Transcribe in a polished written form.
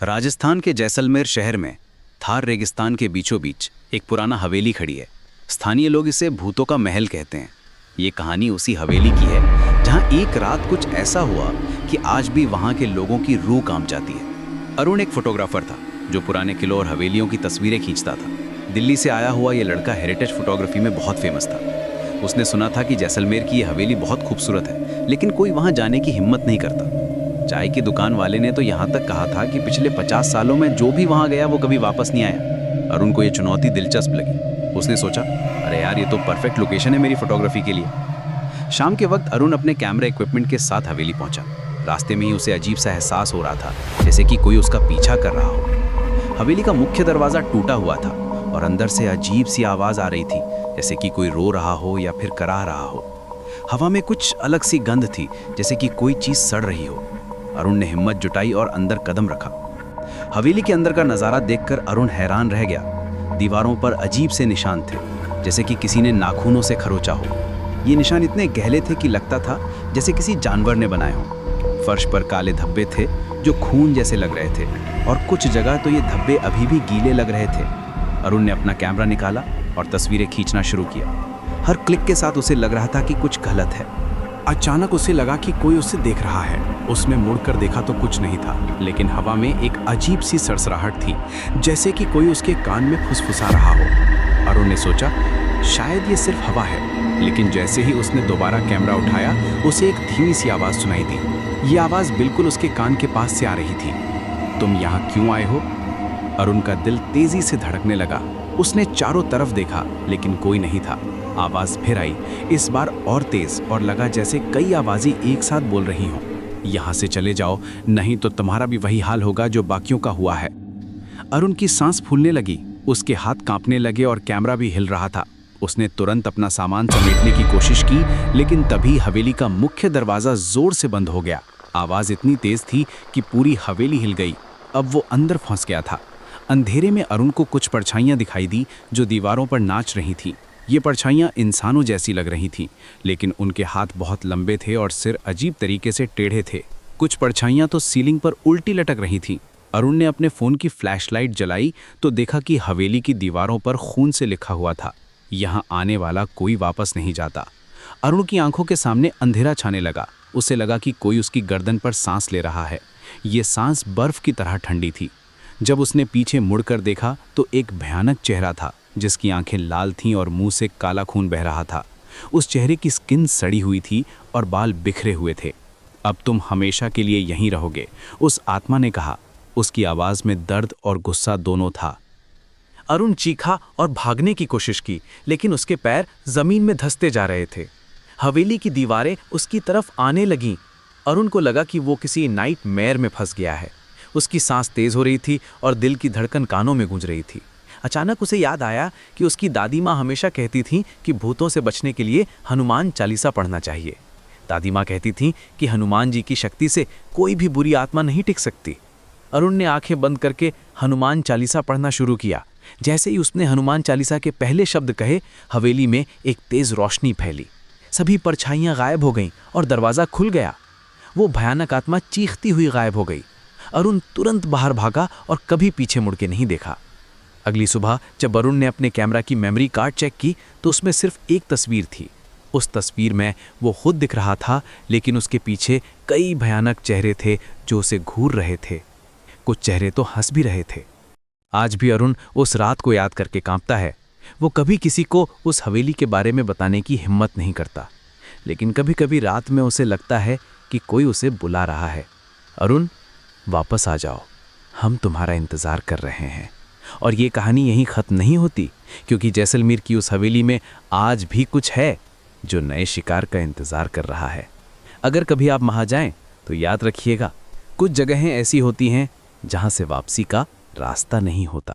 राजस्थान के जैसलमेर शहर में थार रेगिस्तान के बीचों बीच एक पुराना हवेली खड़ी है। स्थानीय लोग इसे भूतों का महल कहते हैं। ये कहानी उसी हवेली की है जहां एक रात कुछ ऐसा हुआ कि आज भी वहां के लोगों की रूह कांप जाती है। अरुण एक फोटोग्राफर था जो पुराने किलों और हवेलियों की तस्वीरें खींचता था। दिल्ली से आया हुआ ये लड़का हेरिटेज फोटोग्राफी में बहुत फेमस था। उसने सुना था कि जैसलमेर की ये हवेली बहुत खूबसूरत है, लेकिन कोई वहां जाने की हिम्मत नहीं करता। चाय की दुकान वाले ने तो यहाँ तक कहा था कि पिछले 50 सालों में जो भी वहाँ गया वो कभी वापस नहीं आया। अरुण को ये चुनौती दिलचस्प लगी। उसने सोचा, अरे यार, ये तो परफेक्ट लोकेशन है मेरी फोटोग्राफी के लिए। शाम के वक्त अरुण अपने कैमरा इक्विपमेंट के साथ हवेली पहुंचा। रास्ते में ही उसे अजीब सा एहसास हो रहा था, जैसे कि कोई उसका पीछा कर रहा हो। हवेली का मुख्य दरवाज़ा टूटा हुआ था और अंदर से अजीब सी आवाज़ आ रही थी, जैसे कि कोई रो रहा हो या फिर कराह रहा हो। हवा में कुछ अलग सी गंध थी, जैसे कि कोई चीज़ सड़ रही हो। अरुण ने हिम्मत जुटाई और अंदर कदम रखा। हवेली के अंदर का नज़ारा देखकर अरुण हैरान रह गया। दीवारों पर अजीब से निशान थे, जैसे कि किसी ने नाखूनों से खरोचा हो। ये निशान इतने गहरे थे कि लगता था जैसे किसी जानवर ने बनाए हों। फर्श पर काले धब्बे थे जो खून जैसे लग रहे थे, और कुछ जगह तो ये धब्बे अभी भी गीले लग रहे थे। अरुण ने अपना कैमरा निकाला और तस्वीरें खींचना शुरू किया। हर क्लिक के साथ उसे लग रहा था कि कुछ गलत है। अचानक उसे लगा कि कोई उसे देख रहा है। उसने मुड़कर देखा तो कुछ नहीं था, लेकिन हवा में एक अजीब सी सरसराहट थी, जैसे कि कोई उसके कान में फुसफुसा रहा हो। अरुण ने सोचा, शायद ये सिर्फ हवा है, लेकिन जैसे ही उसने दोबारा कैमरा उठाया, उसे एक धीमी सी आवाज़ सुनाई दी। ये आवाज़ बिल्कुल उसके कान के पास से आ रही थी। तुम यहाँ क्यों आए हो? अरुण का दिल तेजी से धड़कने लगा। उसने चारों तरफ देखा, लेकिन कोई नहीं था। आवाज़ फिर आई, इस बार और तेज, और लगा जैसे कई आवाज़ें एक साथ बोल रही हों। यहाँ से चले जाओ, नहीं तो तुम्हारा भी वही हाल होगा जो बाकियों का हुआ है। अरुण की सांस फूलने लगी, उसके हाथ कांपने लगे और कैमरा भी हिल रहा था। उसने तुरंत अपना सामान समेटने की कोशिश की, लेकिन तभी हवेली का मुख्य दरवाज़ा जोर से बंद हो गया। आवाज़ इतनी तेज थी कि पूरी हवेली हिल गई। अब वो अंदर फंस गया था। अंधेरे में अरुण को कुछ परछाइयाँ दिखाई दी जो दीवारों पर नाच रही थीं। ये परछाइयाँ इंसानों जैसी लग रही थीं, लेकिन उनके हाथ बहुत लंबे थे और सिर अजीब तरीके से टेढ़े थे। कुछ परछाइयाँ तो सीलिंग पर उल्टी लटक रही थीं। अरुण ने अपने फ़ोन की फ्लैशलाइट जलाई तो देखा कि हवेली की दीवारों पर खून से लिखा हुआ था, यहाँ आने वाला कोई वापस नहीं जाता। अरुण की आंखों के सामने अंधेरा छाने लगा। उसे लगा कि कोई उसकी गर्दन पर सांस ले रहा है। ये सांस बर्फ़ की तरह ठंडी थी। जब उसने पीछे मुड़कर देखा तो एक भयानक चेहरा था, जिसकी आंखें लाल थीं और मुंह से काला खून बह रहा था। उस चेहरे की स्किन सड़ी हुई थी और बाल बिखरे हुए थे। अब तुम हमेशा के लिए यहीं रहोगे, उस आत्मा ने कहा। उसकी आवाज़ में दर्द और गुस्सा दोनों था। अरुण चीखा और भागने की कोशिश की, लेकिन उसके पैर जमीन में धंसते जा रहे थे। हवेली की दीवारें उसकी तरफ आने लगीं। अरुण को लगा कि वो किसी नाइटमेयर में फंस गया है। उसकी सांस तेज हो रही थी और दिल की धड़कन कानों में गूंज रही थी। अचानक उसे याद आया कि उसकी दादी माँ हमेशा कहती थीं कि भूतों से बचने के लिए हनुमान चालीसा पढ़ना चाहिए। दादी माँ कहती थीं कि हनुमान जी की शक्ति से कोई भी बुरी आत्मा नहीं टिक सकती। अरुण ने आंखें बंद करके हनुमान चालीसा पढ़ना शुरू किया। जैसे ही उसने हनुमान चालीसा के पहले शब्द कहे, हवेली में एक तेज रोशनी फैली। सभी परछाइयाँ गायब हो गईं और दरवाज़ा खुल गया। वो भयानक आत्मा चीखती हुई गायब हो गई। अरुण तुरंत बाहर भागा और कभी पीछे मुड़ के नहीं देखा। अगली सुबह जब अरुण ने अपने कैमरा की मेमोरी कार्ड चेक की तो उसमें सिर्फ एक तस्वीर थी। उस तस्वीर में वो खुद दिख रहा था, लेकिन उसके पीछे कई भयानक चेहरे थे जो उसे घूर रहे थे। कुछ चेहरे तो हंस भी रहे थे। आज भी अरुण उस रात को याद करके कांपता है। वो कभी किसी को उस हवेली के बारे में बताने की हिम्मत नहीं करता, लेकिन कभी कभी रात में उसे लगता है कि कोई उसे बुला रहा है। अरुण, वापस आ जाओ, हम तुम्हारा इंतज़ार कर रहे हैं। और ये कहानी यहीं ख़त्म नहीं होती, क्योंकि जैसलमेर की उस हवेली में आज भी कुछ है जो नए शिकार का इंतज़ार कर रहा है। अगर कभी आप वहाँ जाएं तो याद रखिएगा, कुछ जगहें ऐसी होती हैं जहाँ से वापसी का रास्ता नहीं होता।